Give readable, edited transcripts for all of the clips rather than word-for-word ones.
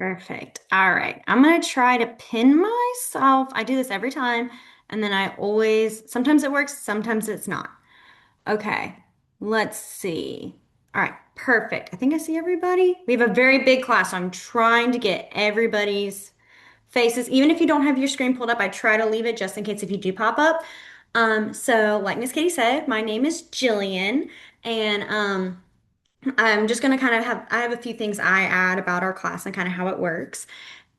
Perfect. All right. I'm going to try to pin myself. I do this every time, and then sometimes it works, sometimes it's not. Okay. Let's see. All right. Perfect. I think I see everybody. We have a very big class, so I'm trying to get everybody's faces. Even if you don't have your screen pulled up, I try to leave it just in case if you do pop up. So like Miss Katie said, my name is Jillian, and I'm just gonna I have a few things I add about our class and kind of how it works.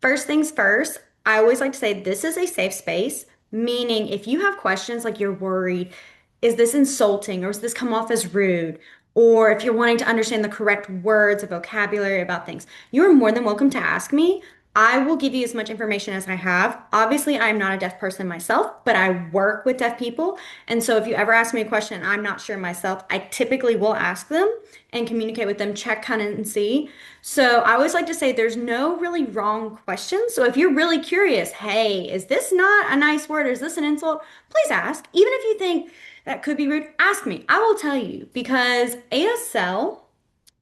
First things first, I always like to say this is a safe space, meaning if you have questions like you're worried, is this insulting or does this come off as rude? Or if you're wanting to understand the correct words or vocabulary about things, you're more than welcome to ask me. I will give you as much information as I have. Obviously, I'm not a deaf person myself, but I work with deaf people. And so if you ever ask me a question and I'm not sure myself, I typically will ask them and communicate with them, check kind of and see. So I always like to say there's no really wrong questions. So if you're really curious, hey, is this not a nice word or is this an insult? Please ask. Even if you think that could be rude, ask me. I will tell you because ASL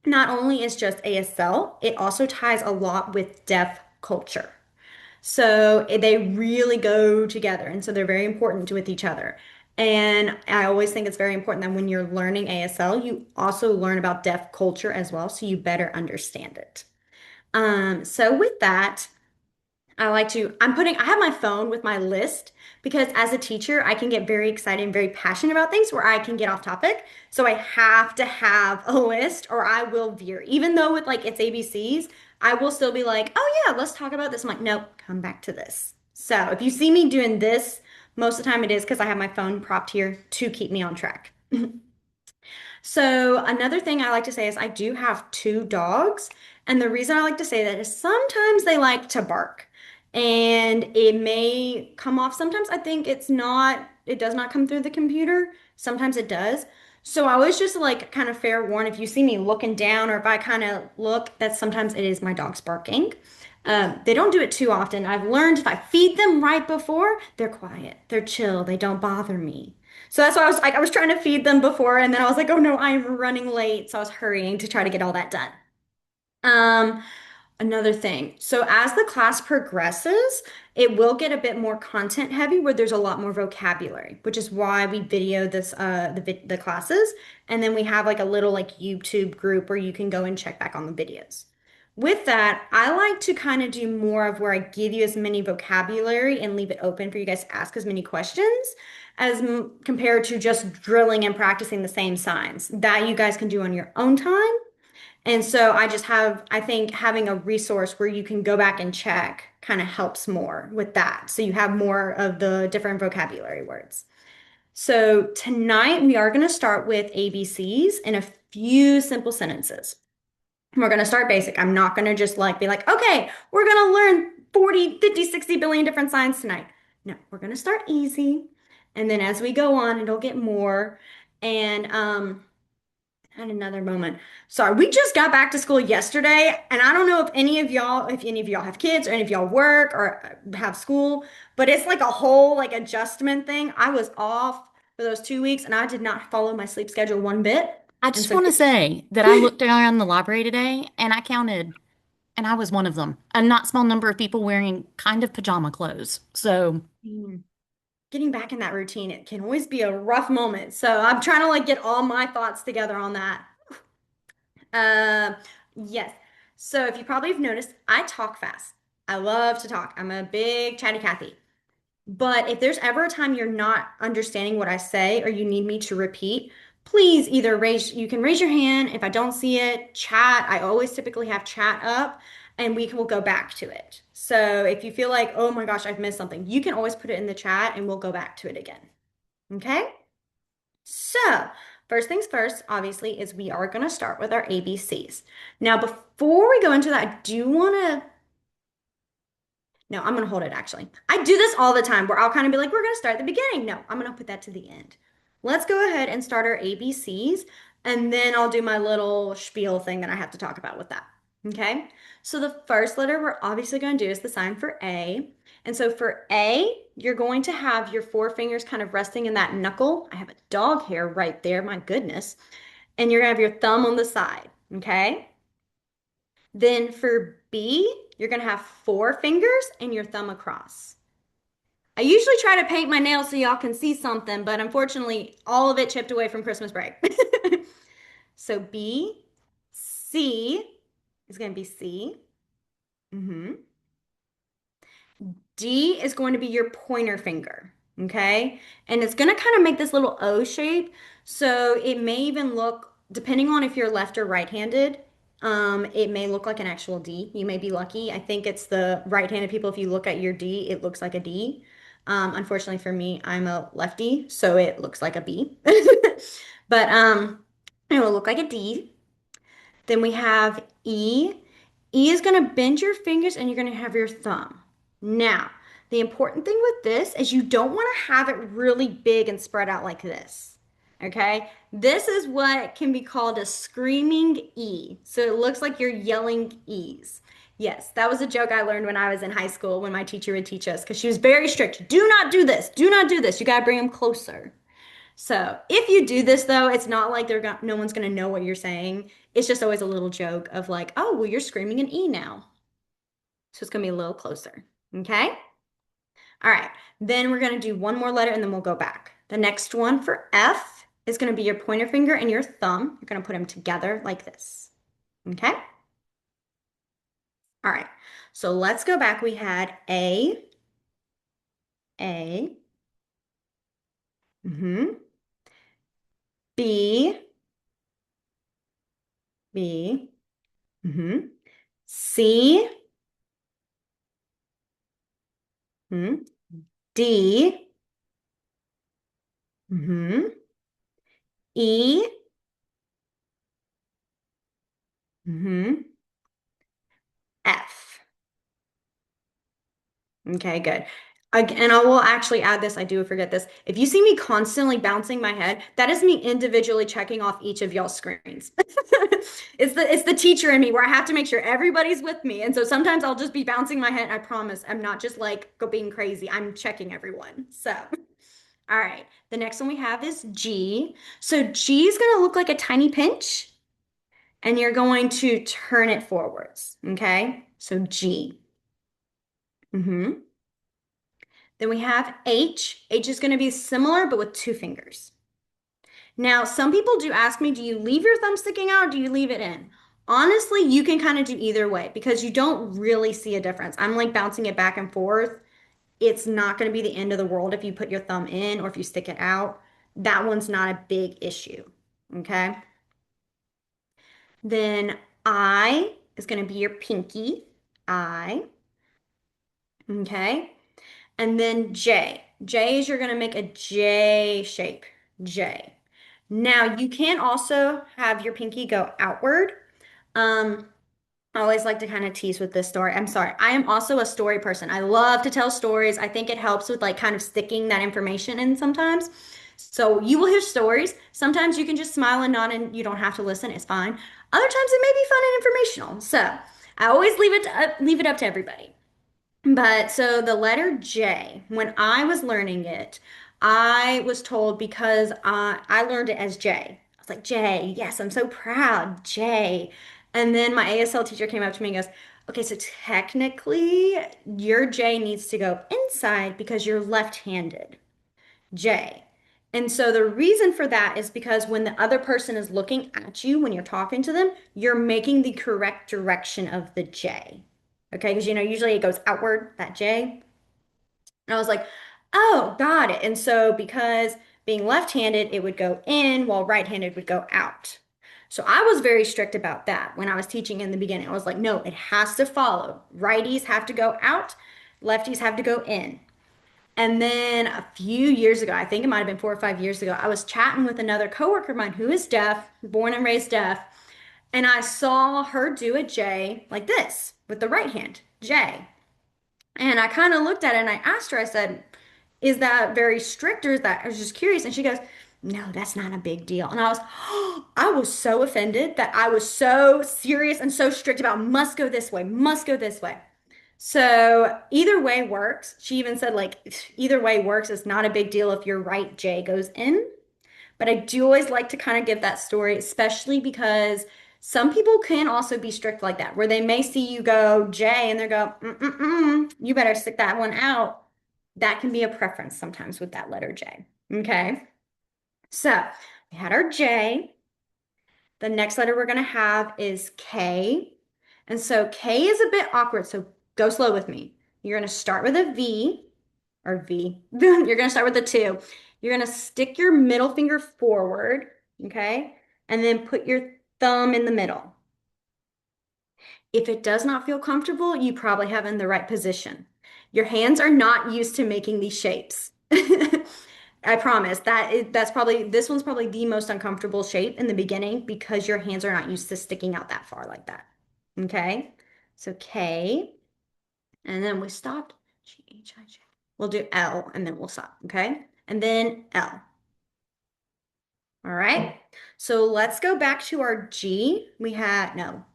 not only is just ASL, it also ties a lot with deaf culture. So they really go together. And so they're very important with each other. And I always think it's very important that when you're learning ASL, you also learn about deaf culture as well, so you better understand it. So with that, I have my phone with my list because as a teacher, I can get very excited and very passionate about things where I can get off topic. So I have to have a list or I will veer. Even though with like it's ABCs, I will still be like, oh yeah, let's talk about this. I'm like, nope, come back to this. So if you see me doing this, most of the time it is because I have my phone propped here to keep me on track. So another thing I like to say is I do have two dogs, and the reason I like to say that is sometimes they like to bark. And it may come off. Sometimes I think it does not come through the computer. Sometimes it does. So I always just like kind of fair warn if you see me looking down or if I kind of look, that sometimes it is my dogs barking. They don't do it too often. I've learned if I feed them right before, they're quiet, they're chill, they don't bother me. So that's why I was trying to feed them before, and then I was like, oh no, I'm running late. So I was hurrying to try to get all that done. Um, Another thing. So as the class progresses, it will get a bit more content heavy where there's a lot more vocabulary, which is why we video the classes, and then we have like a little like YouTube group where you can go and check back on the videos. With that, I like to kind of do more of where I give you as many vocabulary and leave it open for you guys to ask as many questions compared to just drilling and practicing the same signs that you guys can do on your own time. And so I think having a resource where you can go back and check kind of helps more with that. So you have more of the different vocabulary words. So tonight we are going to start with ABCs in a few simple sentences. We're going to start basic. I'm not going to just like be like, okay, we're going to learn 40, 50, 60 billion different signs tonight. No, we're going to start easy. And then as we go on, it'll get more. And had another moment. Sorry, we just got back to school yesterday, and I don't know if any of y'all have kids or any of y'all work or have school, but it's like a whole like adjustment thing. I was off for those 2 weeks, and I did not follow my sleep schedule one bit. I And just so, want to say that I looked around the library today and I counted, and I was one of them. A not small number of people wearing kind of pajama clothes. So, getting back in that routine, it can always be a rough moment. So I'm trying to like get all my thoughts together on that. Uh, yes. So if you probably have noticed, I talk fast. I love to talk. I'm a big chatty Cathy. But if there's ever a time you're not understanding what I say or you need me to repeat, please you can raise your hand. If I don't see it, chat. I always typically have chat up and will go back to it. So if you feel like, oh my gosh, I've missed something, you can always put it in the chat and we'll go back to it again. Okay? So, first things first, obviously, is we are going to start with our ABCs. Now, before we go into that, I do want to no, I'm gonna hold it actually. I do this all the time where I'll kind of be like, we're gonna start at the beginning. No, I'm gonna put that to the end. Let's go ahead and start our ABCs, and then I'll do my little spiel thing that I have to talk about with that. Okay? So the first letter we're obviously gonna do is the sign for A. And so for A, you're going to have your four fingers kind of resting in that knuckle. I have a dog hair right there, my goodness. And you're gonna have your thumb on the side. Okay? Then for B, you're going to have four fingers and your thumb across. I usually try to paint my nails so y'all can see something, but unfortunately, all of it chipped away from Christmas break. So B, C is going to be C. Mm-hmm. D is going to be your pointer finger, okay? And it's going to kind of make this little O shape. So it may even look, depending on if you're left or right-handed, it may look like an actual D. You may be lucky. I think it's the right-handed people. If you look at your D, it looks like a D. Unfortunately for me, I'm a lefty, so it looks like a B. But it will look like a D. Then we have E. E is going to bend your fingers and you're going to have your thumb. Now, the important thing with this is you don't want to have it really big and spread out like this. Okay? This is what can be called a screaming E. So it looks like you're yelling E's. Yes, that was a joke I learned when I was in high school when my teacher would teach us because she was very strict. Do not do this. Do not do this. You got to bring them closer. So if you do this though, it's not like no one's gonna know what you're saying. It's just always a little joke of like, oh, well, you're screaming an E now. So it's gonna be a little closer. Okay? All right. Then we're gonna do one more letter and then we'll go back. The next one for F is gonna be your pointer finger and your thumb. You're gonna put them together like this. Okay? All right. So let's go back. We had A, mm-hmm, B, B, mm-hmm, C, mm-hmm, D, mm-hmm, E, mm-hmm, F. Okay, good. And I will actually add this. I do forget this. If you see me constantly bouncing my head, that is me individually checking off each of y'all's screens. It's the teacher in me where I have to make sure everybody's with me. And so sometimes I'll just be bouncing my head. I promise I'm not just like go being crazy. I'm checking everyone. So, all right. The next one we have is G. So G is going to look like a tiny pinch, and you're going to turn it forwards. Okay? So G. Mm-hmm. Then we have H. H is going to be similar, but with two fingers. Now, some people do ask me, do you leave your thumb sticking out or do you leave it in? Honestly, you can kind of do either way because you don't really see a difference. I'm like bouncing it back and forth. It's not going to be the end of the world if you put your thumb in or if you stick it out. That one's not a big issue. Okay. Then I is going to be your pinky. I. Okay. And then J. J is you're going to make a J shape. J. Now you can also have your pinky go outward. Um, I always like to kind of tease with this story. I'm sorry. I am also a story person. I love to tell stories. I think it helps with like kind of sticking that information in sometimes. So you will hear stories. Sometimes you can just smile and nod and you don't have to listen. It's fine. Other times it may be fun and informational. So I always leave it up to everybody. But so the letter J, when I was learning it, I was told because I learned it as J. I was like, J, yes, I'm so proud, J. And then my ASL teacher came up to me and goes, okay, so technically your J needs to go inside because you're left-handed, J. And so the reason for that is because when the other person is looking at you, when you're talking to them, you're making the correct direction of the J. Okay, because usually it goes outward, that J. And I was like, oh, got it. And so because being left-handed, it would go in while right-handed would go out. So I was very strict about that when I was teaching in the beginning. I was like, no, it has to follow. Righties have to go out, lefties have to go in. And then a few years ago, I think it might have been 4 or 5 years ago, I was chatting with another coworker of mine who is deaf, born and raised deaf, and I saw her do a J like this with the right hand, J. And I kind of looked at it and I asked her, I said, is that very strict or is that, I was just curious. And she goes, no, that's not a big deal. And I was so offended that I was so serious and so strict about must go this way, must go this way. So either way works. She even said like either way works. It's not a big deal if your right J goes in. But I do always like to kind of give that story, especially because Some people can also be strict like that, where they may see you go J and they go, you better stick that one out. That can be a preference sometimes with that letter J. Okay. So we had our J. The next letter we're going to have is K. And so K is a bit awkward. So go slow with me. You're going to start with a V or V. You're going to start with a two. You're going to stick your middle finger forward. Okay. And then put your thumb in the middle. If it does not feel comfortable, you probably have in the right position. Your hands are not used to making these shapes. I promise that's probably this one's probably the most uncomfortable shape in the beginning because your hands are not used to sticking out that far like that. Okay? So K, and then we stopped. G-H-I-J. We'll do L and then we'll stop. Okay? And then L. All right. So let's go back to our G. We had, no,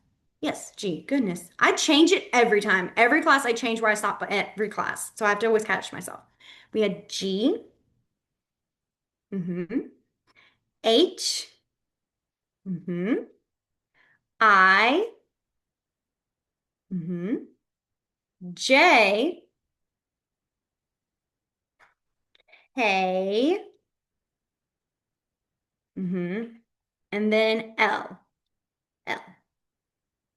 yes, G. Goodness. I change it every time. Every class I change where I stop at every class. So I have to always catch myself. We had G, mm-hmm, H, mm-hmm, I, mm-hmm, J, K, mm-hmm, and then L, L.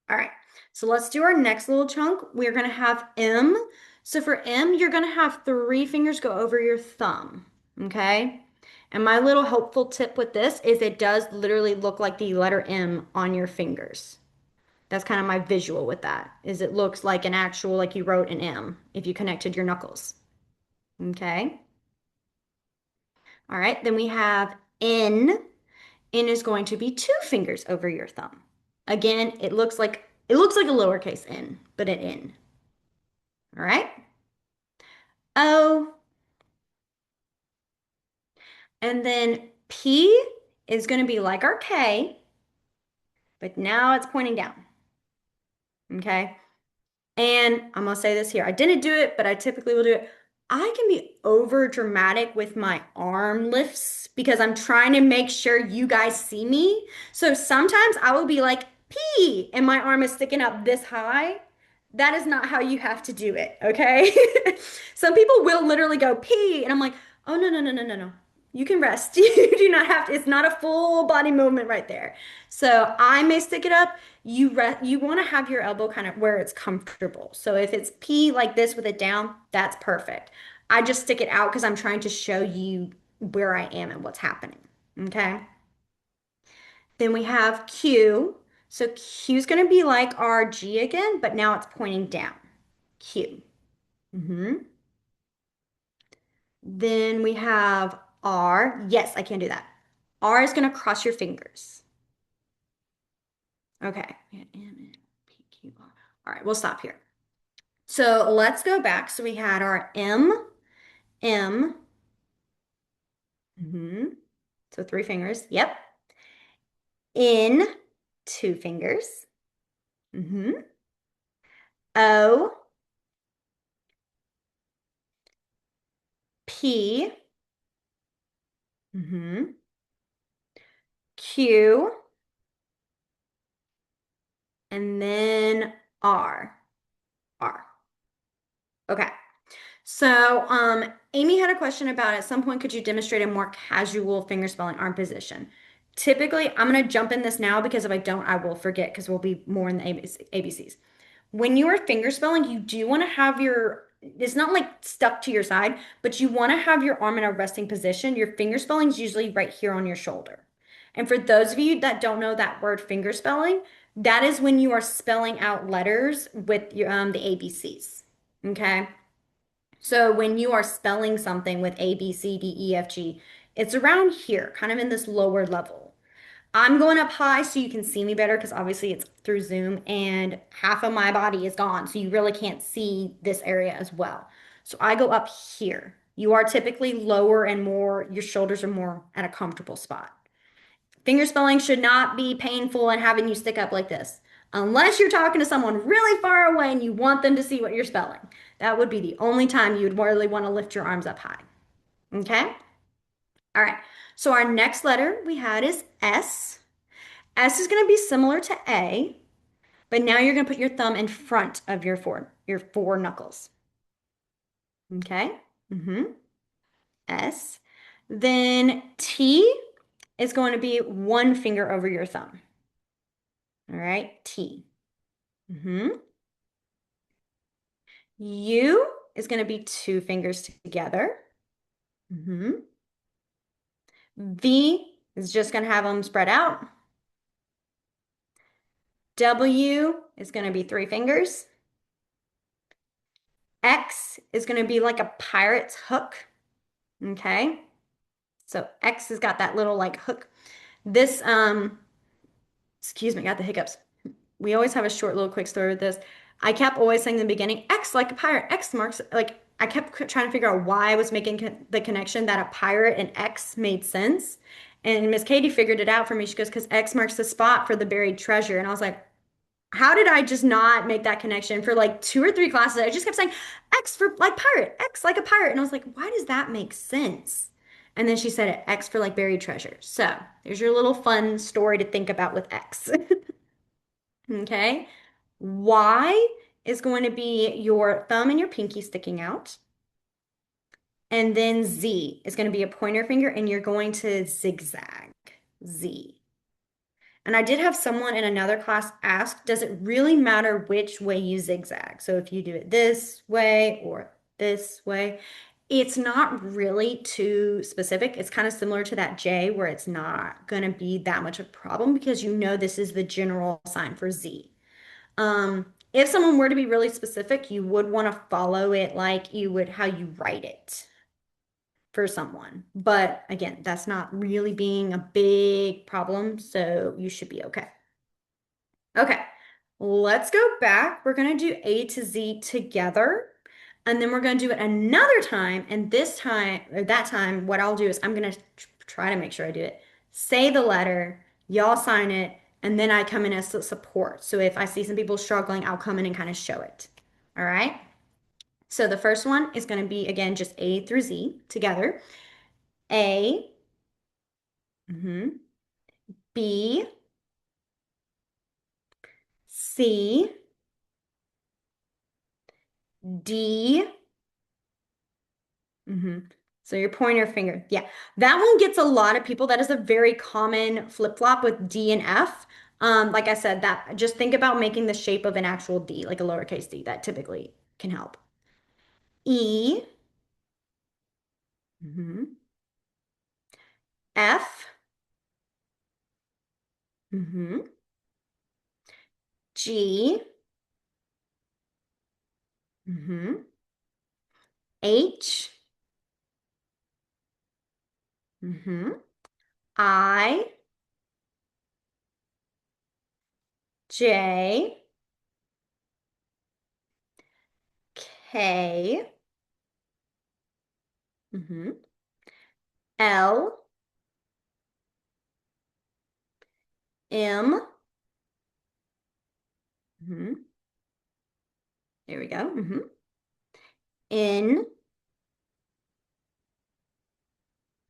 All right, so let's do our next little chunk. We're gonna have M. So for M, you're gonna have three fingers go over your thumb, okay? And my little helpful tip with this is it does literally look like the letter M on your fingers. That's kind of my visual with that, is it looks like an actual, like you wrote an M if you connected your knuckles, okay? All right, then we have N. N is going to be two fingers over your thumb. Again, it looks like a lowercase n, but an N. All right. O, and then P is going to be like our K, but now it's pointing down. Okay. And I'm gonna say this here. I didn't do it, but I typically will do it. I can be over dramatic with my arm lifts because I'm trying to make sure you guys see me. So sometimes I will be like, P, and my arm is sticking up this high. That is not how you have to do it, okay? Some people will literally go P, and I'm like, oh, no, no, no, no, no, no. You can rest. You do not have to, it's not a full body movement right there. So I may stick it up. You want to have your elbow kind of where it's comfortable. So if it's P like this with it down, that's perfect. I just stick it out because I'm trying to show you where I am and what's happening. Okay. Then we have Q. So Q is going to be like our G again, but now it's pointing down. Q. hmm Then we have R. Yes, I can do that. R is going to cross your fingers. Okay. M, N, P, Q, R. All right, we'll stop here. So let's go back. So we had our M, M. So three fingers. Yep. N, two fingers. O, P. Q, and then R. R. Okay. So, Amy had a question about at some point, could you demonstrate a more casual fingerspelling arm position? Typically, I'm going to jump in this now because if I don't, I will forget because we'll be more in the ABCs. When you are fingerspelling, you do want to have it's not like stuck to your side, but you want to have your arm in a resting position. Your fingerspelling is usually right here on your shoulder. And for those of you that don't know that word fingerspelling, that is when you are spelling out letters with the ABCs. Okay. So when you are spelling something with A, B, C, D, E, F, G, it's around here, kind of in this lower level. I'm going up high so you can see me better because obviously it's through Zoom and half of my body is gone. So you really can't see this area as well. So I go up here. You are typically lower and more, your shoulders are more at a comfortable spot. Fingerspelling should not be painful and having you stick up like this. Unless you're talking to someone really far away and you want them to see what you're spelling. That would be the only time you would really want to lift your arms up high. Okay? All right. So our next letter we had is S. S is going to be similar to A, but now you're going to put your thumb in front of your four knuckles. Okay? Mm-hmm. S. Then T is going to be one finger over your thumb. All right? T. Mm-hmm. U is going to be two fingers together. Mm-hmm. V is just going to have them spread out. W is going to be three fingers. X is going to be like a pirate's hook. Okay. So X has got that little like hook. This, excuse me, got the hiccups. We always have a short little quick story with this. I kept always saying in the beginning, X like a pirate, X marks, like I kept trying to figure out why I was making the connection that a pirate and X made sense. And Miss Katie figured it out for me. She goes, because X marks the spot for the buried treasure. And I was like, how did I just not make that connection for like two or three classes? I just kept saying X for like pirate, X like a pirate. And I was like, why does that make sense? And then she said it, X for like buried treasure. So there's your little fun story to think about with X. Okay. Y is going to be your thumb and your pinky sticking out. And then Z is going to be a pointer finger and you're going to zigzag. Z. And I did have someone in another class ask, does it really matter which way you zigzag? So if you do it this way or this way, it's not really too specific. It's kind of similar to that J where it's not going to be that much of a problem because you know this is the general sign for Z. If someone were to be really specific, you would want to follow it like you would how you write it for someone. But again, that's not really being a big problem, so you should be okay. Okay, let's go back. We're going to do A to Z together, and then we're going to do it another time. And this time, or that time, what I'll do is I'm going to try to make sure I do it. Say the letter, y'all sign it, and then I come in as support. So if I see some people struggling, I'll come in and kind of show it. All right. So the first one is going to be, again, just A through Z together. A, mhm, B, C, D. So your pointer finger. Yeah. That one gets a lot of people. That is a very common flip-flop with D and F. Like I said, that just think about making the shape of an actual D, like a lowercase d. That typically can help. E, mhm, F, mhm, G, mhm, H, mhm, I, J, K, mhm, L, M, mhm, there we go, N,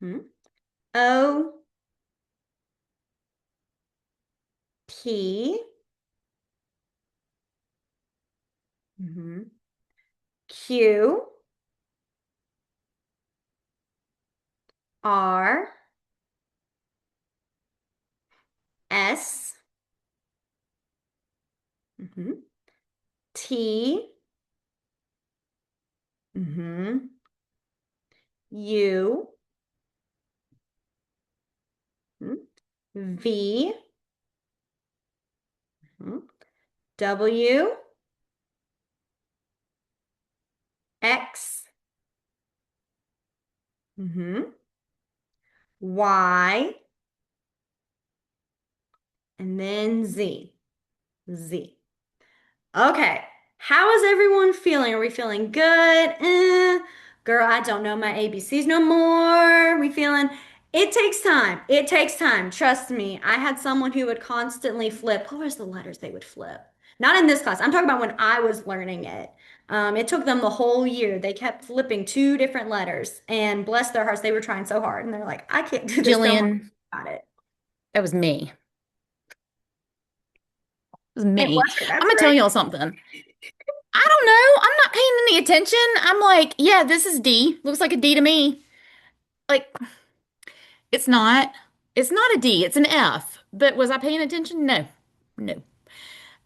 mhm, O, P, Q, R, S, mhm, T, mhm, U, mhm, V, mhm, W, X, mhm, Y, and then Z. Z. Okay. How is everyone feeling? Are we feeling good? Girl, I don't know my ABCs no more. We feeling it takes time. It takes time. Trust me. I had someone who would constantly flip. What was the letters they would flip? Not in this class. I'm talking about when I was learning it. It took them the whole year. They kept flipping two different letters, and bless their hearts, they were trying so hard. And they're like, I can't do this no more. Jillian, Got it. that was me. was It me. wasn't. I'm That's gonna tell right. y'all something. I don't know. I'm not paying any attention. I'm like, yeah, this is D. Looks like a D to me. Like, it's not. It's not a D. It's an F. But was I paying attention? No. No.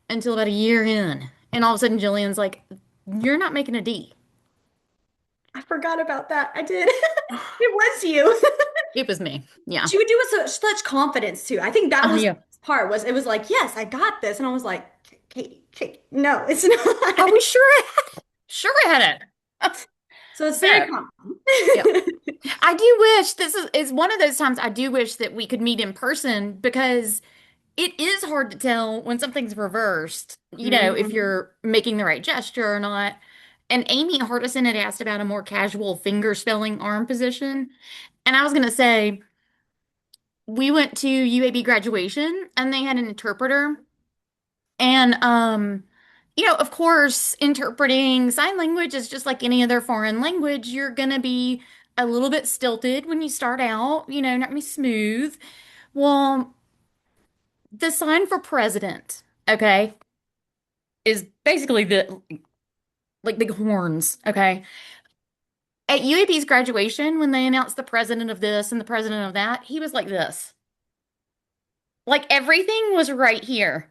Until about a year in. And all of a sudden, Jillian's like, you're not making a D. I forgot about that. I did. It was you. It was me. Yeah. She would do it with such confidence too. I think that was the Yeah. best part was it was like, yes, I got this. And I was like, Katie, Katie, no, it's Are not. we sure? Sure I had it. So it's very So, common. yeah. I do wish is one of those times I do wish that we could meet in person because it is hard to tell when something's reversed, if Mhm. you're making the right gesture or not. And Amy Hardison had asked about a more casual finger spelling arm position. And I was going to say, we went to UAB graduation and they had an interpreter. And, of course, interpreting sign language is just like any other foreign language. You're going to be a little bit stilted when you start out, not gonna be smooth. Well, the sign for president, okay, is basically the like big horns, okay? At UAP's graduation, when they announced the president of this and the president of that, he was like this. Like everything was right here.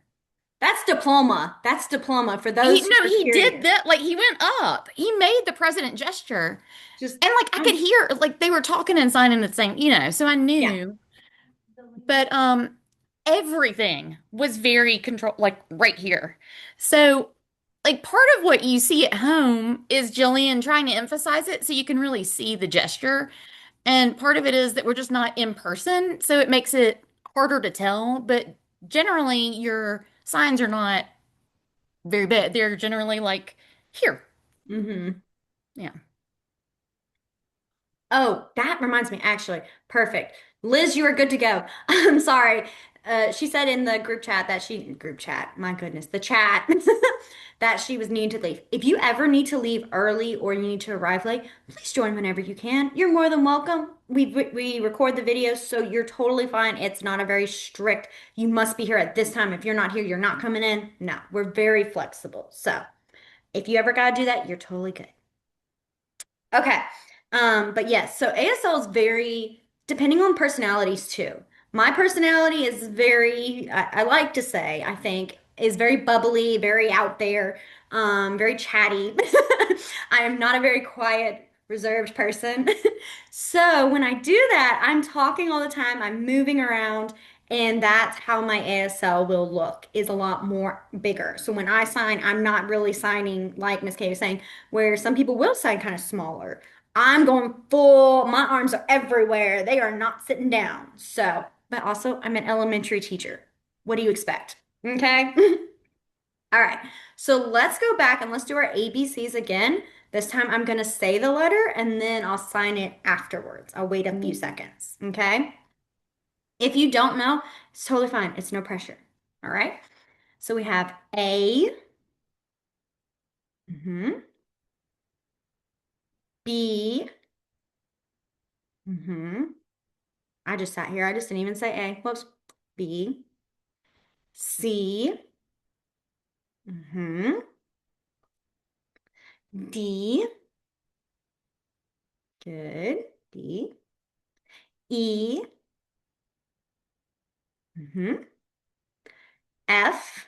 That's diploma. That's diploma for He those who no, are he did curious. that. Like he went up. He made the president gesture. Just, And like I could hear like they were talking and signing the same, so I yeah. knew. But everything was very control like right here. So like part of what you see at home is Jillian trying to emphasize it so you can really see the gesture. And part of it is that we're just not in person, so it makes it harder to tell, but generally your signs are not very big. They're generally like here. Hmm. Yeah. Oh, that reminds me, actually. Perfect. Liz, you are good to go. I'm sorry. She said in the group chat, my goodness, the chat, that she was needing to leave. If you ever need to leave early or you need to arrive late, please join whenever you can. You're more than welcome. We record the videos, so you're totally fine. It's not a very strict, you must be here at this time. If you're not here, you're not coming in. No, we're very flexible. So if you ever got to do that, you're totally good. Okay. But yes, so ASL is very depending on personalities too. My personality is very, I like to say, I think, is very bubbly, very out there, very chatty. I am not a very quiet, reserved person. So when I do that, I'm talking all the time, I'm moving around, and that's how my ASL will look, is a lot more bigger. So when I sign, I'm not really signing like Miss Kay was saying where some people will sign kind of smaller. I'm going full, my arms are everywhere. They are not sitting down. So, but also I'm an elementary teacher. What do you expect? Okay. All right. So let's go back and let's do our ABCs again. This time I'm going to say the letter and then I'll sign it afterwards. I'll wait a few seconds. Okay. If you don't know, it's totally fine. It's no pressure. All right. So we have A, mhm, B, mhm, I just sat here. I just didn't even say A. Whoops. B, C, hmm D, good. D, E, hmm F,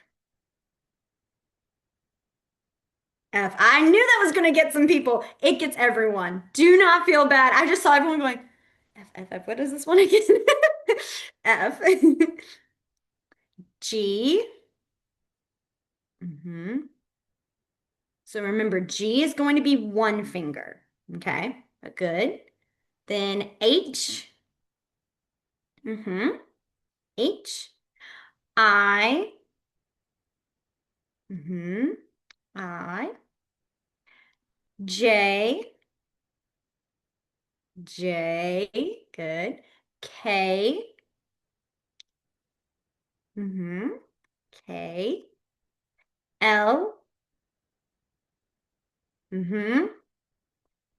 F. I knew that was going to get some people. It gets everyone. Do not feel bad. I just saw everyone going, F, F, F. What is this one again? F, G, hmm So remember, G is going to be one finger. Okay, but good. Then H, hmm H, I, hmm I, J, J, good. K, K, L, mm-hmm,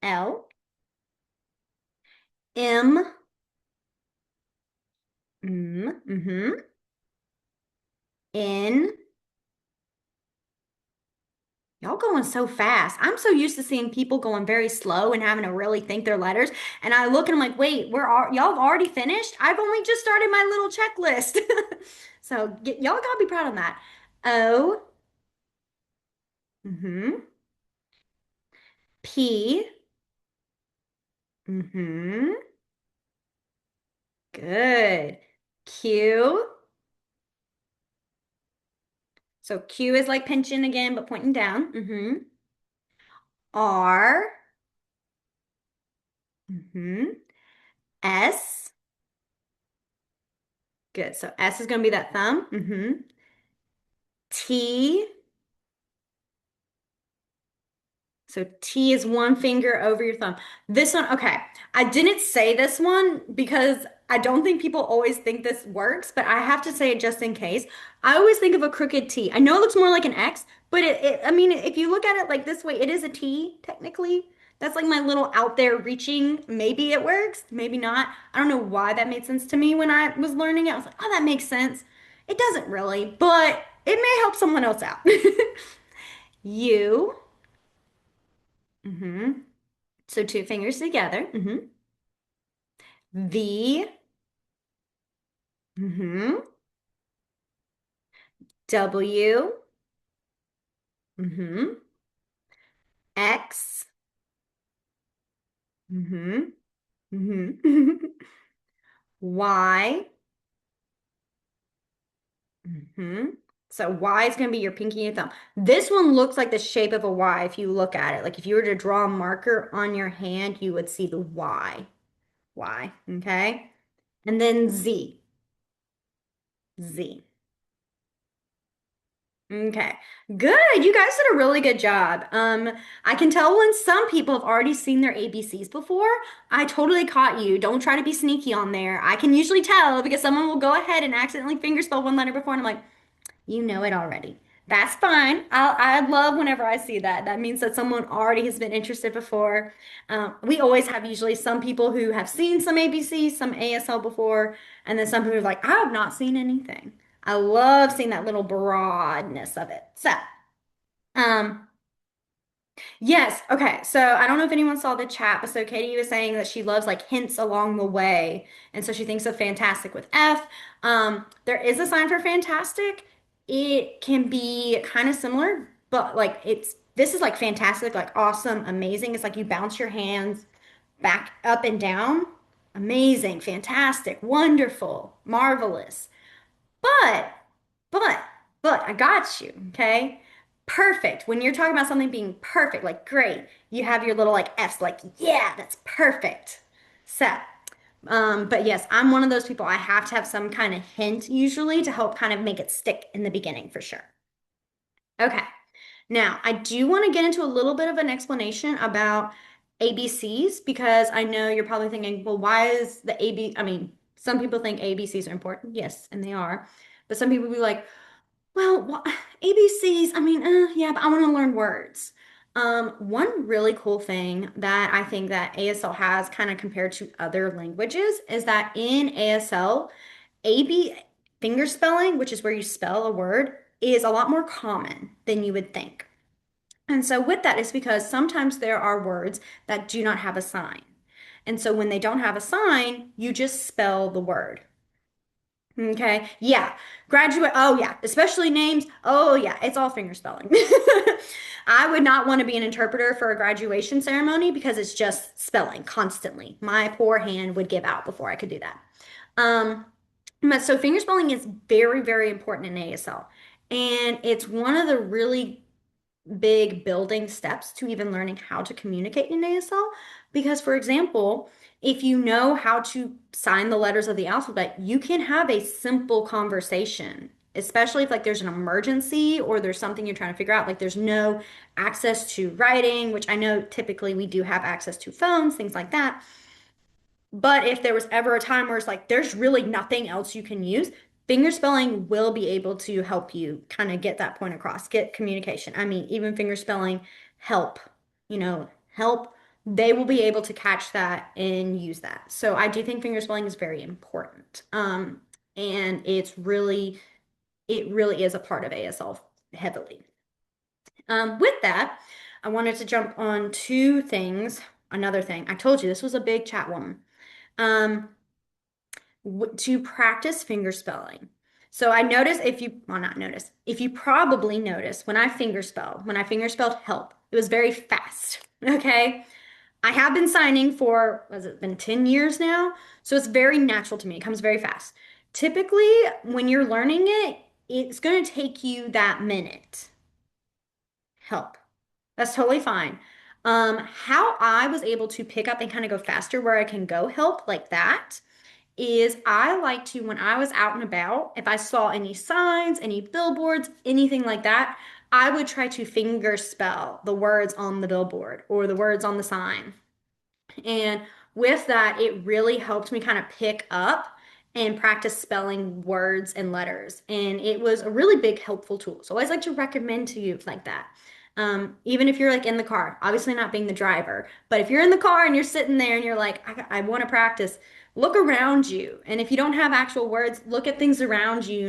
L, M, mm-hmm, N, Y'all going so fast. I'm so used to seeing people going very slow and having to really think their letters. And I look and I'm like, wait, y'all have already finished? I've only just started my little checklist. So y'all gotta be proud of that. O, mm-hmm. P, mm-hmm. Good. Q. So Q is like pinching again, but pointing down. Mm-hmm. R. Mm-hmm. S. Good. So S is gonna be that thumb. Mm-hmm. T. So T is one finger over your thumb. This one, okay. I didn't say this one because I don't think people always think this works, but I have to say it just in case. I always think of a crooked T. I know it looks more like an X, but I mean, if you look at it like this way, it is a T, technically. That's like my little out there reaching. Maybe it works, maybe not. I don't know why that made sense to me when I was learning it. I was like, oh, that makes sense. It doesn't really, but it may help someone else out. U. Mm-hmm. So two fingers together. V. hmm W. hmm X. hmm hmm Y. hmm So Y is going to be your pinky and your thumb. This one looks like the shape of a Y if you look at it. Like if you were to draw a marker on your hand, you would see the Y. Y. Okay. And then Z. Z. Okay, good. You guys did a really good job. I can tell when some people have already seen their ABCs before. I totally caught you. Don't try to be sneaky on there. I can usually tell because someone will go ahead and accidentally fingerspell one letter before, and I'm like, you know it already. That's fine. I love whenever I see that. That means that someone already has been interested before. We always have usually some people who have seen some ABCs, some ASL before, and then some who are like, I have not seen anything. I love seeing that little broadness of it. So, um, yes. Okay. So I don't know if anyone saw the chat, but so Katie was saying that she loves like hints along the way. And so she thinks of fantastic with F. There is a sign for fantastic. It can be kind of similar, but like this is like fantastic, like awesome, amazing. It's like you bounce your hands back up and down. Amazing, fantastic, wonderful, marvelous. But, but, but I got you, okay? Perfect. When you're talking about something being perfect, like great, you have your little like F's, like, yeah, that's perfect. So, but yes, I'm one of those people. I have to have some kind of hint usually to help kind of make it stick in the beginning for sure. Okay. Now, I do want to get into a little bit of an explanation about ABCs because I know you're probably thinking, well, why is the AB? I mean, some people think ABCs are important. Yes, and they are. But some people be like, well, ABCs, I mean, yeah, but I want to learn words. One really cool thing that I think that ASL has kind of compared to other languages is that in ASL, AB finger spelling, which is where you spell a word, is a lot more common than you would think. And so with that is because sometimes there are words that do not have a sign. And so when they don't have a sign, you just spell the word. Okay. Yeah. Graduate. Oh, yeah. Especially names. Oh, yeah. It's all finger spelling. I would not want to be an interpreter for a graduation ceremony because it's just spelling constantly. My poor hand would give out before I could do that. Um, but so finger spelling is very, very important in ASL. And it's one of the really big building steps to even learning how to communicate in ASL. Because, for example, if you know how to sign the letters of the alphabet, you can have a simple conversation, especially if like there's an emergency or there's something you're trying to figure out. Like there's no access to writing, which I know typically we do have access to phones, things like that. But if there was ever a time where it's like there's really nothing else you can use, fingerspelling will be able to help you kind of get that point across, get communication. I mean, even fingerspelling help, help. They will be able to catch that and use that. So I do think fingerspelling is very important. And it really is a part of ASL heavily. With that, I wanted to jump on two things. Another thing, I told you this was a big chat woman. Um, to practice finger spelling. So I noticed if you, well, not notice, if you probably noticed when I finger spelled help, it was very fast. Okay. I have been signing for, has it been 10 years now? So it's very natural to me. It comes very fast. Typically, when you're learning it, it's going to take you that minute. Help. That's totally fine. How I was able to pick up and kind of go faster where I can go help like that is I like to, when I was out and about, if I saw any signs, any billboards, anything like that, I would try to finger spell the words on the billboard or the words on the sign. And with that, it really helped me kind of pick up and practice spelling words and letters. And it was a really big helpful tool. So I always like to recommend to you like that. Even if you're like in the car, obviously not being the driver, but if you're in the car and you're sitting there and you're like, I want to practice, look around you. And if you don't have actual words, look at things around you,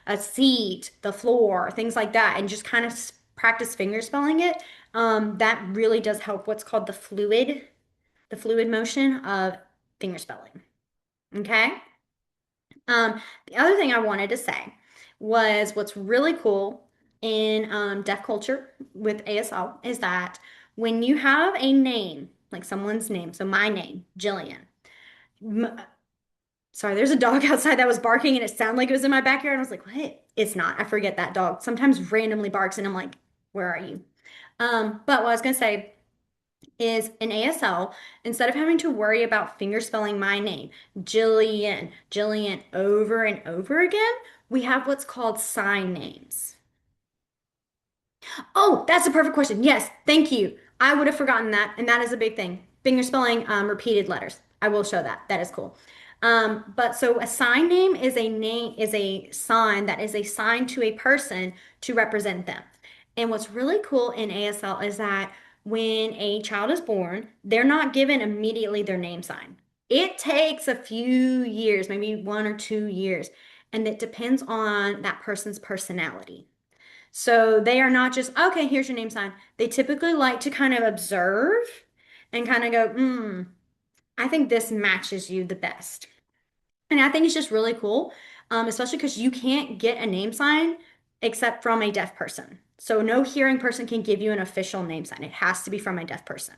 a seat, the floor, things like that, and just kind of practice finger spelling it. That really does help what's called the fluid motion of finger spelling. Okay. The other thing I wanted to say was what's really cool in deaf culture with ASL is that when you have a name, like someone's name, so my name, Jillian. M- Sorry, there's a dog outside that was barking and it sounded like it was in my backyard. I was like, what? It's not. I forget that dog sometimes randomly barks and I'm like, where are you? But what I was gonna say is in ASL, instead of having to worry about finger spelling my name, Jillian over and over again, we have what's called sign names. Oh, that's a perfect question. Yes, thank you. I would have forgotten that, and that is a big thing. Finger spelling repeated letters. I will show that. That is cool. But so a sign name is a sign that is a sign to a person to represent them. And what's really cool in ASL is that when a child is born, they're not given immediately their name sign. It takes a few years, maybe 1 or 2 years, and it depends on that person's personality. So they are not just, okay, here's your name sign. They typically like to kind of observe and kind of go, I think this matches you the best. And I think it's just really cool, especially because you can't get a name sign except from a deaf person. So no hearing person can give you an official name sign. It has to be from a deaf person.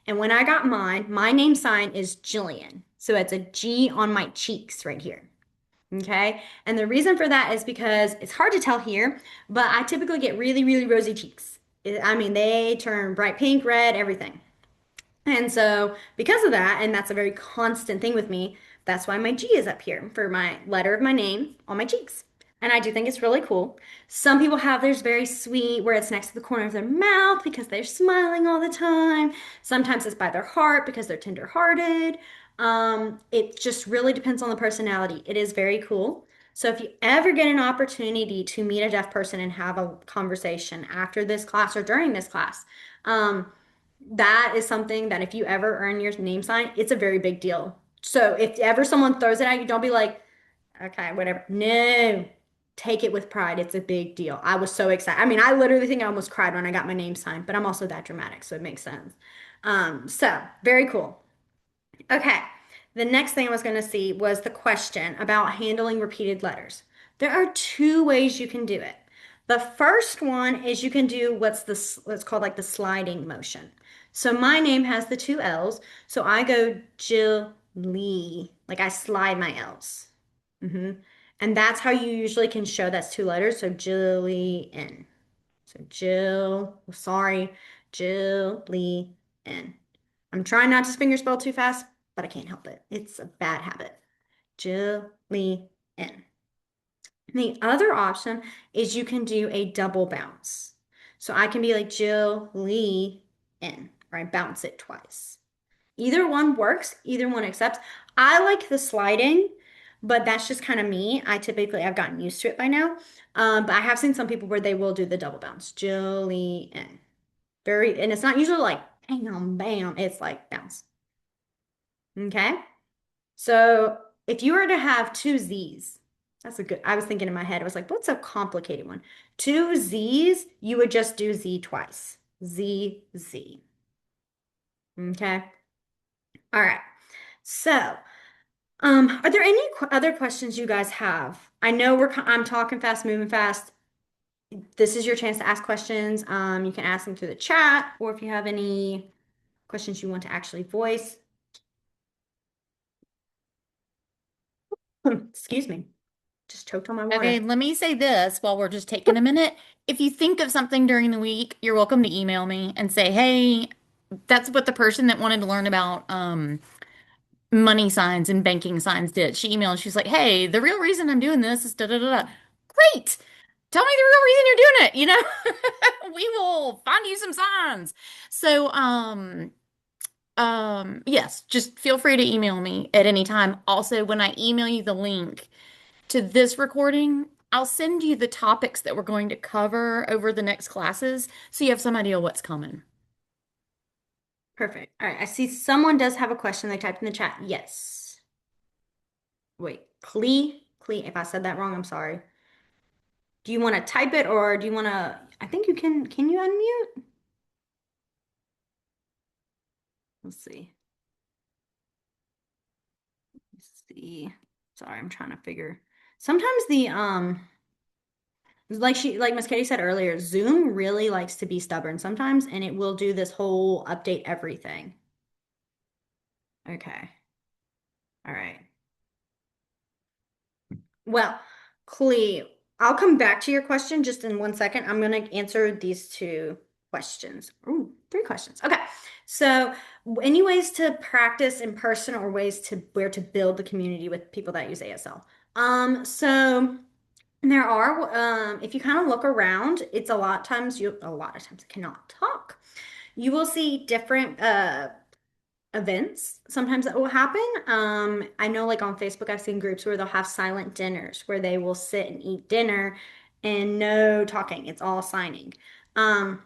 And when I got mine, my name sign is Jillian. So it's a G on my cheeks right here. Okay. And the reason for that is because it's hard to tell here, but I typically get really, really rosy cheeks. I mean, they turn bright pink, red, everything. And so, because of that, and that's a very constant thing with me, that's why my G is up here for my letter of my name on my cheeks. And I do think it's really cool. Some people have theirs very sweet where it's next to the corner of their mouth because they're smiling all the time. Sometimes it's by their heart because they're tender-hearted. It just really depends on the personality. It is very cool. So if you ever get an opportunity to meet a deaf person and have a conversation after this class or during this class, um, that is something that if you ever earn your name sign, it's a very big deal. So if ever someone throws it at you, don't be like, okay, whatever. No, take it with pride. It's a big deal. I was so excited. I mean, I literally think I almost cried when I got my name signed, but I'm also that dramatic, so it makes sense. So very cool. Okay. The next thing I was going to see was the question about handling repeated letters. There are two ways you can do it. The first one is you can do what's called like the sliding motion. So my name has the two L's, so I go Jill Lee, like I slide my L's. hmm And that's how you usually can show that's two letters. So Jillian. So Jillian. I'm trying not to finger spell too fast, but I can't help it. It's a bad habit. Jillian. The other option is you can do a double bounce. So I can be like Jillian, or I bounce it twice. Either one works, either one accepts. I like the sliding, but that's just kind of me. I've gotten used to it by now. But I have seen some people where they will do the double bounce. Jillian. And it's not usually like bam, bam. It's like bounce. Okay. So if you were to have two Z's, That's a good. I was thinking in my head, I was like, what's a complicated one? Two Z's, you would just do Z twice. Z, Z. Okay. All right. So, are there any other questions you guys have? I know I'm talking fast, moving fast. This is your chance to ask questions. You can ask them through the chat, or if you have any questions you want to actually voice. Excuse me. Just choked on my Okay, water. let me say this while we're just taking a minute. If you think of something during the week, you're welcome to email me and say, hey, that's what the person that wanted to learn about money signs and banking signs did. She emailed, she's like, hey, the real reason I'm doing this is da da da da. Great. Tell me the real reason you're doing it. We will find you some signs. So, yes, just feel free to email me at any time. Also, when I email you the link to this recording, I'll send you the topics that we're going to cover over the next classes so you have some idea what's coming. Perfect. All right. I see someone does have a question. They typed in the chat. Yes. Wait, Clee. If I said that wrong, I'm sorry. Do you want to type it or do you want to? I think you can. Can you unmute? Let's see. Let's see. Sorry, I'm trying to figure. Sometimes like Miss Katie said earlier, Zoom really likes to be stubborn sometimes, and it will do this whole update everything. Okay. All right. Well, Clee, I'll come back to your question just in 1 second. I'm going to answer these two questions. Ooh, three questions. Okay. So, any ways to practice in person or ways to where to build the community with people that use ASL? So there are, if you kind of look around, it's a lot of times I cannot talk. You will see different events sometimes that will happen. I know like on Facebook, I've seen groups where they'll have silent dinners where they will sit and eat dinner and no talking. It's all signing. Um,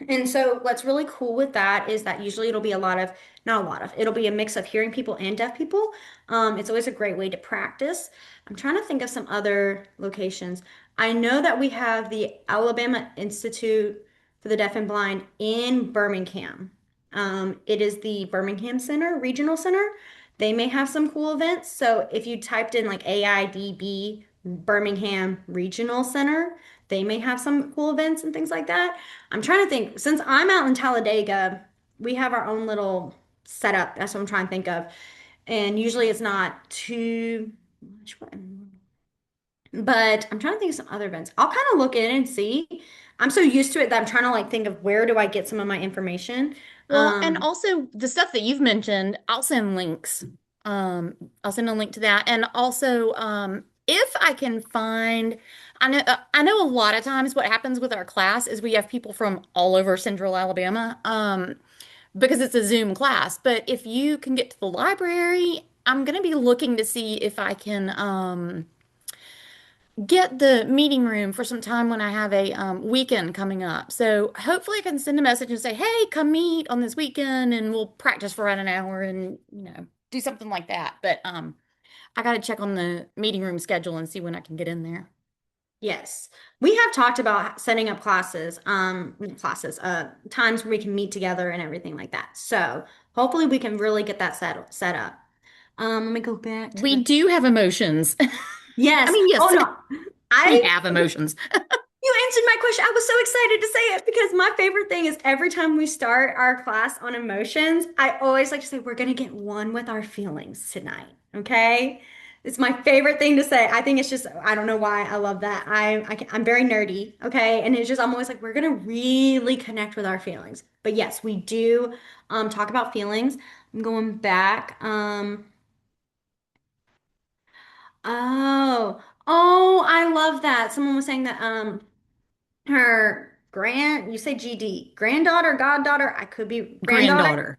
And so what's really cool with that is that usually it'll be not a lot of, it'll be a mix of hearing people and deaf people. It's always a great way to practice. I'm trying to think of some other locations. I know that we have the Alabama Institute for the Deaf and Blind in Birmingham. It is the Birmingham Center, Regional Center. They may have some cool events. So if you typed in like AIDB Birmingham Regional Center, they may have some cool events and things like that. I'm trying to think. Since I'm out in Talladega, we have our own little setup. That's what I'm trying to think of. And usually it's not too much, but I'm trying to think of some other events. I'll kind of look in and see. I'm so used to it that I'm trying to like think of where do I get some of my information. Well, and also the stuff that you've mentioned, I'll send links. I'll send a link to that. And also, if I can find, I know a lot of times what happens with our class is we have people from all over Central Alabama, because it's a Zoom class. But if you can get to the library, I'm gonna be looking to see if I can, get the meeting room for some time when I have a weekend coming up. So hopefully I can send a message and say, hey, come meet on this weekend and we'll practice for around an hour and, do something like that. But I got to check on the meeting room schedule and see when I can get in there. Yes. We have talked about setting up times where we can meet together and everything like that. So hopefully we can really get that set up. Let me go back to We the do have emotions. I Yes. mean, Oh yes, no. we I have emotions. You answered my question. I was so excited to say it because my favorite thing is every time we start our class on emotions, I always like to say we're gonna get one with our feelings tonight. Okay? It's my favorite thing to say. I think it's just I don't know why I love that. I'm very nerdy, okay? And it's just I'm always like we're gonna really connect with our feelings. But yes, we do talk about feelings. I'm going back. Oh, I love that. Someone was saying that you say GD, granddaughter, goddaughter. I could be granddaughter. Granddaughter.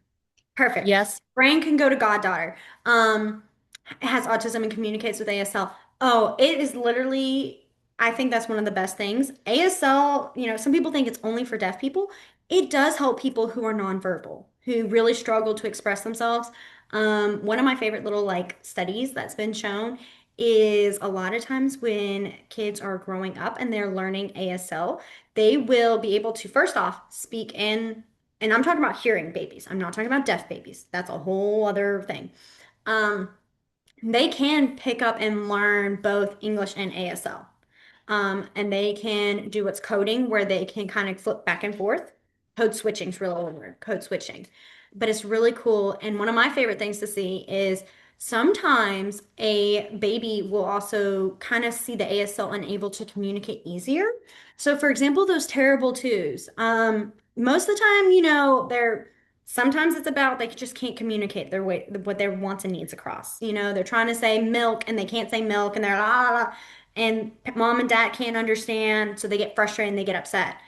Perfect. Yes. Brain can go to goddaughter. Has autism and communicates with ASL. Oh, it is literally, I think that's one of the best things. ASL, some people think it's only for deaf people. It does help people who are nonverbal, who really struggle to express themselves. One of my favorite little like studies that's been shown is a lot of times when kids are growing up and they're learning ASL, they will be able to first off speak and I'm talking about hearing babies. I'm not talking about deaf babies. That's a whole other thing. Um, they can pick up and learn both English and ASL. And they can do what's coding, where they can kind of flip back and forth. Code switching is really old word, code switching. But it's really cool. And one of my favorite things to see is sometimes a baby will also kind of see the ASL and able to communicate easier. So, for example, those terrible twos. Most of the time, they're sometimes it's about they just can't communicate their way, what their wants and needs across. They're trying to say milk and they can't say milk and they're la la la, and mom and dad can't understand, so they get frustrated and they get upset.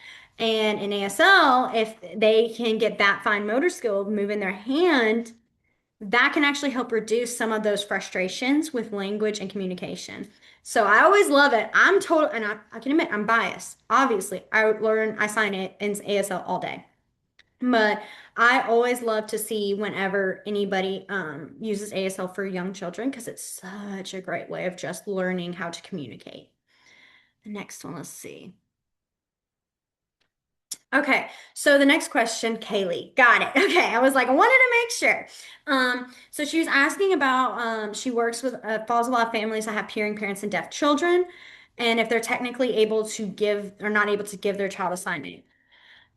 And in ASL, if they can get that fine motor skill of moving their hand, that can actually help reduce some of those frustrations with language and communication. So I always love it. I'm total, and I can admit I'm biased. Obviously, I sign it in ASL all day. But I always love to see whenever anybody uses ASL for young children because it's such a great way of just learning how to communicate. The next one, let's see. Okay, so the next question, Kaylee, got it. Okay, I was like, I wanted to make sure. So she was asking about she works with follows a lot of families that have hearing parents and deaf children, and if they're technically able to give or not able to give their child a sign name.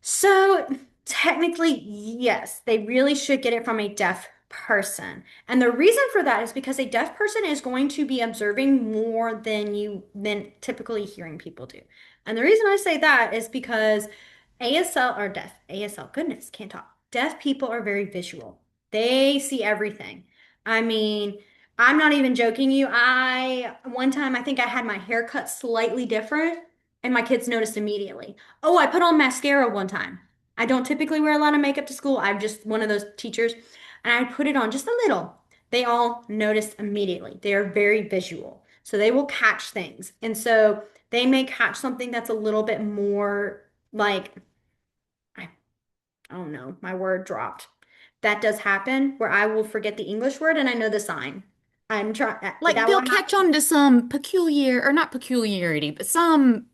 So technically, yes, they really should get it from a deaf person. And the reason for that is because a deaf person is going to be observing more than typically hearing people do. And the reason I say that is because ASL or deaf, ASL, goodness, can't talk. Deaf people are very visual. They see everything. I mean, I'm not even joking you. One time I think I had my hair cut slightly different and my kids noticed immediately. Oh, I put on mascara one time. I don't typically wear a lot of makeup to school. I'm just one of those teachers. And I put it on just a little. They all noticed immediately. They are very visual. So they will catch things. And so they may catch something that's a little bit more like, I, I don't know, my word dropped. That does happen where I will forget the English word and I know the sign. I'm trying, Like that will they'll catch happen. on to some peculiar, or not peculiarity, but some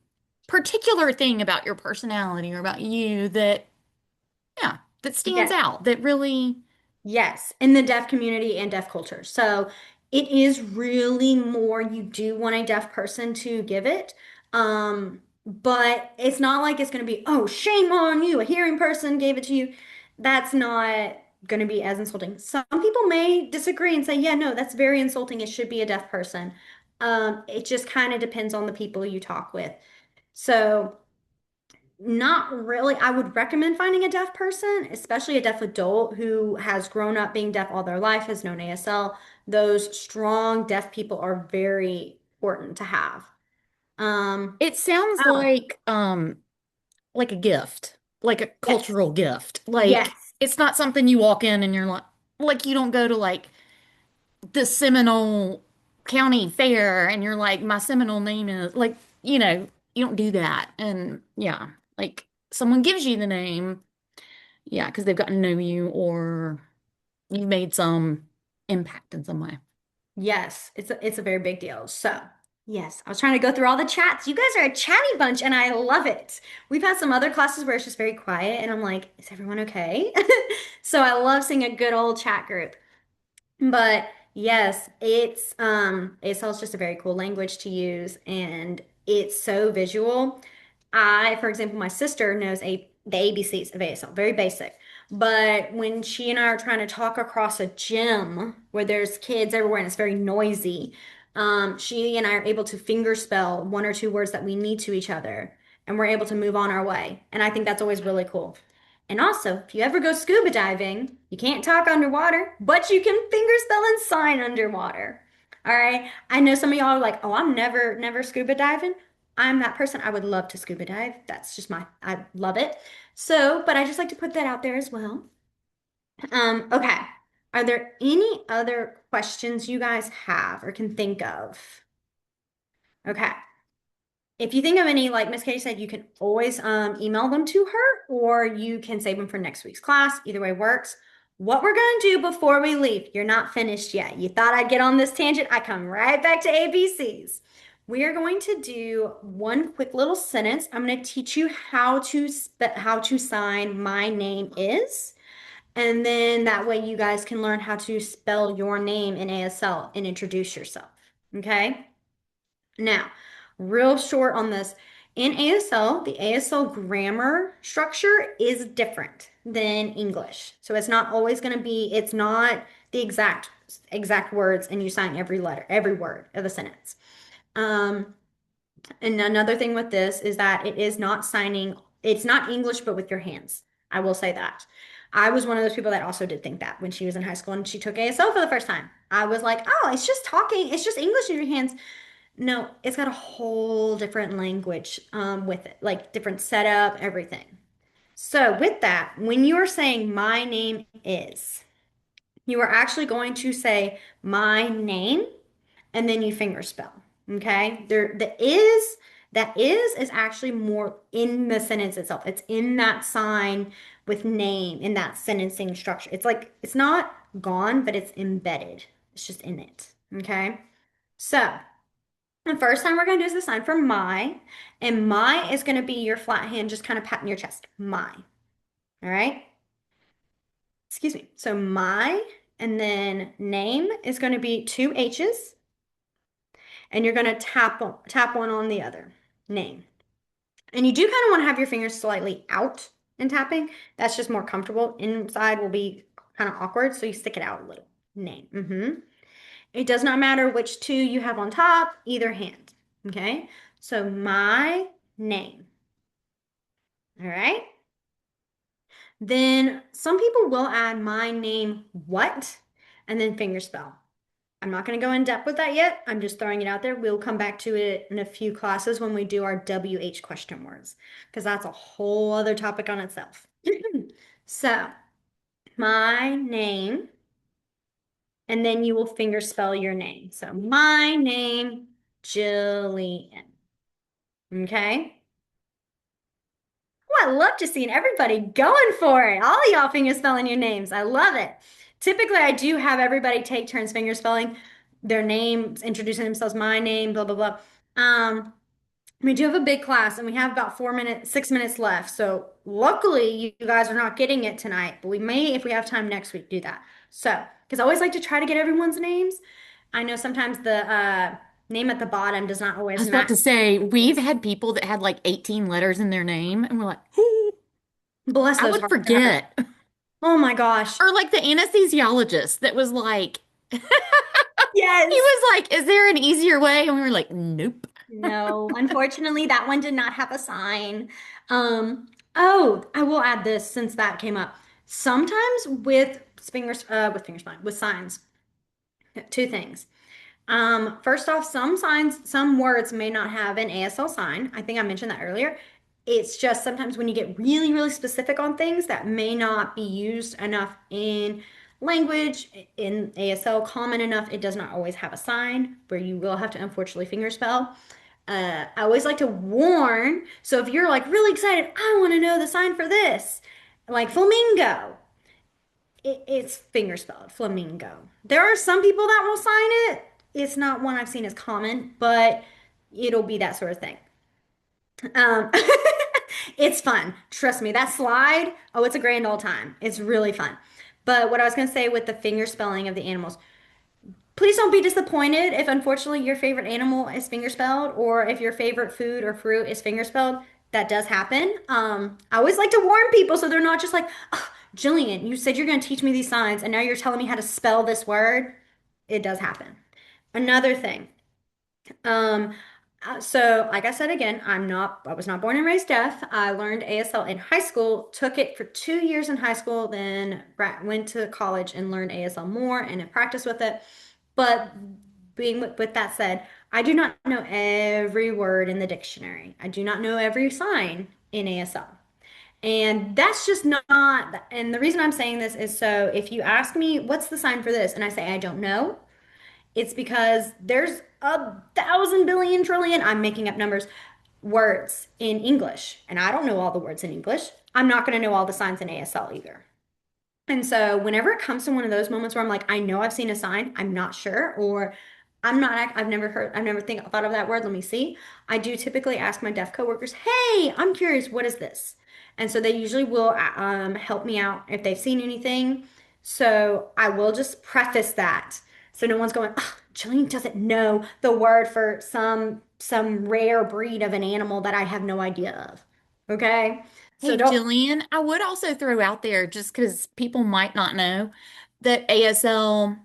particular thing about your personality or about you that, yeah, that stands Yes. out, that really, Yes, in the deaf community and deaf culture. So it is really more you do want a deaf person to give it. But it's not like it's going to be, oh, shame on you, a hearing person gave it to you. That's not going to be as insulting. Some people may disagree and say, yeah, no, that's very insulting. It should be a deaf person. It just kind of depends on the people you talk with. So not really. I would recommend finding a deaf person, especially a deaf adult who has grown up being deaf all their life, has known ASL. Those strong deaf people are very important to have. Um, it sounds oh, like a gift, like a yes, cultural gift. Like yes, it's not something you walk in and you're like you don't go to like the Seminole County Fair and you're like, my Seminole name is like, you don't do that. And yeah, like someone gives you the name, yeah, because they've gotten to know you or you've made some impact in some way. yes. It's a very big deal. So, yes, I was trying to go through all the chats. You guys are a chatty bunch, and I love it. We've had some other classes where it's just very quiet, and I'm like, is everyone okay? So I love seeing a good old chat group. But yes, ASL is just a very cool language to use and it's so visual. For example, my sister knows the ABCs of ASL, very basic. But when she and I are trying to talk across a gym where there's kids everywhere and it's very noisy, she and I are able to finger spell one or two words that we need to each other, and we're able to move on our way. And I think that's always really cool. And also, if you ever go scuba diving, you can't talk underwater, but you can fingerspell and sign underwater. All right. I know some of y'all are like, oh, I'm never scuba diving. I'm that person. I would love to scuba dive. That's just I love it. So, but I just like to put that out there as well. Okay. Are there any other questions you guys have or can think of? Okay. If you think of any, like Miss Katie said, you can always email them to her or you can save them for next week's class. Either way works. what we're going to do before we leave. You're not finished yet. You thought I'd get on this tangent. I come right back to ABCs. We are going to do one quick little sentence. I'm going to teach you how to sign my name is. And then that way you guys can learn how to spell your name in ASL and introduce yourself. Okay? Now, real short on this. In ASL, the ASL grammar structure is different than English. So it's not always going to be, it's not the exact words and you sign every letter, every word of a sentence. Um, and another thing with this is that it is not signing, it's not English, but with your hands. I will say that. I was one of those people that also did think that when she was in high school and she took ASL for the first time. I was like, oh, it's just talking, it's just English in your hands. No, it's got a whole different language with it, like different setup, everything. So with that, when you are saying my name is, you are actually going to say my name and then you finger spell. Okay? That is actually more in the sentence itself. It's in that sign with name in that sentencing structure. It's like it's not gone, but it's embedded. It's just in it. Okay? So the first time we're going to do is the sign for my, and my is going to be your flat hand just kind of patting your chest. My. All right? Excuse me. So my, and then name is going to be two H's, and you're going to tap one on the other. Name. And you do kind of want to have your fingers slightly out in tapping. That's just more comfortable. Inside will be kind of awkward, so you stick it out a little. Name. It does not matter which two you have on top, either hand. Okay? So my name. All right. Then some people will add my name what and then fingerspell. I'm not going to go in depth with that yet. I'm just throwing it out there. We'll come back to it in a few classes when we do our WH question words because that's a whole other topic on itself. So, my name, and then you will fingerspell your name. So, my name, Jillian. Okay? Oh, I love just seeing everybody going for it. All of y'all finger spelling your names. I love it. Typically, I do have everybody take turns finger spelling their names, introducing themselves, my name, blah, blah, blah. We do have a big class and we have about 4 minutes, 6 minutes left. So luckily you guys are not getting it tonight, but we may, if we have time next week, do that. So, because I always like to try to get everyone's names. I know sometimes the name at the bottom does not I always was about match. to say, we've had people that had like 18 letters in their name, and we're like, Bless I those would heart trappers. forget. Oh my gosh. Or like the anesthesiologist that was like, he Yes. was like, is there an easier way? And we were like, nope. No, unfortunately, that one did not have a sign. Oh, I will add this since that came up. Sometimes with signs, two things. First off, some signs, some words may not have an ASL sign. I think I mentioned that earlier. It's just sometimes when you get really, really specific on things that may not be used enough in language, in ASL, common enough, it does not always have a sign where you will have to unfortunately fingerspell. I always like to warn. So if you're like really excited, I want to know the sign for this, like flamingo, it's fingerspelled, flamingo. There are some people that will sign it. It's not one I've seen as common, but it'll be that sort of thing. Um, it's fun. Trust me, that slide, oh, it's a grand old time. It's really fun. But what I was going to say with the finger spelling of the animals, please don't be disappointed if unfortunately your favorite animal is fingerspelled or if your favorite food or fruit is fingerspelled. That does happen. I always like to warn people so they're not just like, oh, Jillian, you said you're going to teach me these signs and now you're telling me how to spell this word. It does happen. Another thing. Um, so like I said again, I was not born and raised deaf. I learned ASL in high school, took it for 2 years in high school, then went to college and learned ASL more and have practiced with it. But with that said, I do not know every word in the dictionary. I do not know every sign in ASL. And that's just not, and the reason I'm saying this is so if you ask me, what's the sign for this? And I say, I don't know, it's because there's 1,000 billion trillion, I'm making up numbers, words in English. And I don't know all the words in English. I'm not going to know all the signs in ASL either. And so whenever it comes to one of those moments where I'm like, I know I've seen a sign, I'm not sure, or I've never heard, I've never thought of that word. Let me see. I do typically ask my deaf coworkers, hey, I'm curious, what is this? And so they usually will help me out if they've seen anything. So I will just preface that. So no one's going, oh, Jillian doesn't know the word for some rare breed of an animal that I have no idea of. Okay? So Hey, don't. Jillian, I would also throw out there, just because people might not know, that ASL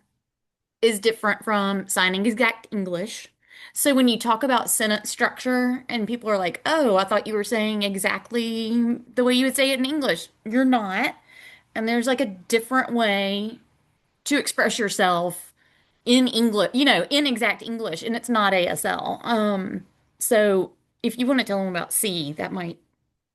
is different from signing exact English. So when you talk about sentence structure and people are like, oh, I thought you were saying exactly the way you would say it in English. You're not. And there's like a different way to express yourself in English, in exact English, and it's not ASL. So if you want to tell them about C, that might.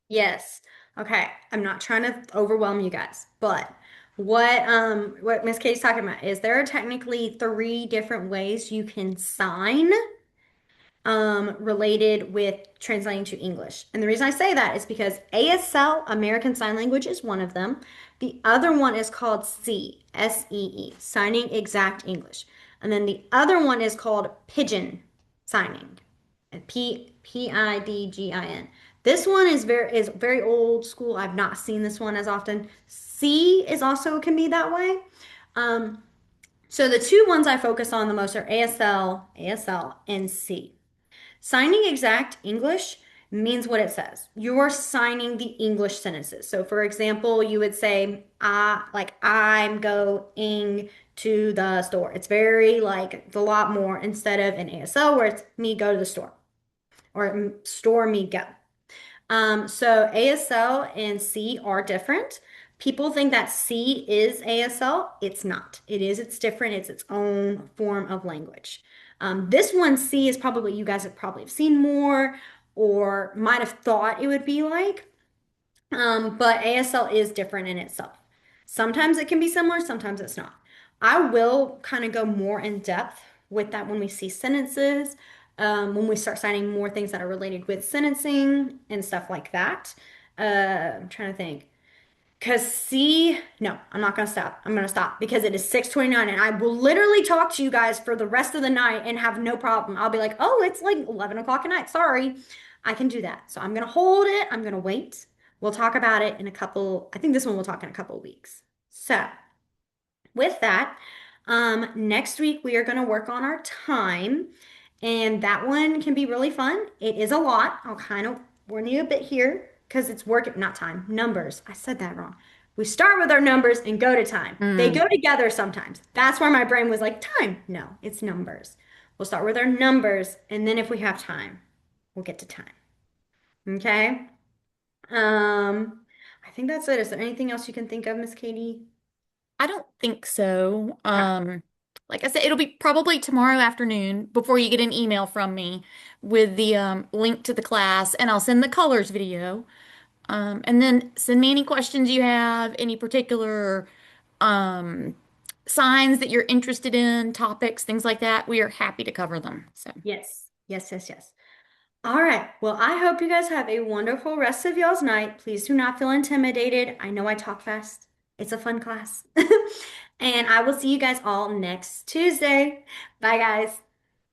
Yes. Okay. I'm not trying to overwhelm you guys, but what Miss Katie's talking about is there are technically three different ways you can sign related with translating to English. And the reason I say that is because ASL, American Sign Language, is one of them. The other one is called SEE, SEE, Signing Exact English. And then the other one is called Pigeon Signing, Pidgin. This one is very old school. I've not seen this one as often. C is also can be that way. Um, so the two ones I focus on the most are ASL, and C. Signing exact English means what it says. You're signing the English sentences. So, for example, you would say, like, I'm going to the store. It's very like a lot more instead of an ASL where it's me go to the store or store me go. So ASL and C are different. People think that C is ASL. It's not. It's different. It's its own form of language. This one, C, is probably you guys have probably seen more or might have thought it would be like. But ASL is different in itself. Sometimes it can be similar, sometimes it's not. I will kind of go more in depth with that when we see sentences, when we start citing more things that are related with sentencing and stuff like that. I'm trying to think. Because see, no, I'm not gonna stop. I'm gonna stop because it is 6:29 and I will literally talk to you guys for the rest of the night and have no problem. I'll be like, oh, it's like 11 o'clock at night. Sorry. I can do that. So I'm gonna hold it. I'm gonna wait. We'll talk about it in a couple, I think this one we'll talk in a couple of weeks. So with that, next week we are going to work on our time, and that one can be really fun. It is a lot. I'll kind of warn you a bit here because it's work, not time, numbers. I said that wrong. We start with our numbers and go to time. They Mm. go together sometimes. That's where my brain was like, time. No, it's numbers. We'll start with our numbers, and then if we have time, we'll get to time. Okay? I think that's it. Is there anything else you can think of, Miss Katie? I don't think so. Okay. Like I said, it'll be probably tomorrow afternoon before you get an email from me with the link to the class, and I'll send the colors video. And then send me any questions you have, any particular um, signs that you're interested in, topics, things like that. We are happy to cover them. So, Yes. Yes, yes, yes. All right. Well, I hope you guys have a wonderful rest of y'all's night. Please do not feel intimidated. I know I talk fast. It's a fun class. And I will see you guys all next Tuesday. Bye, guys.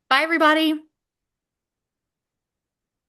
bye, everybody.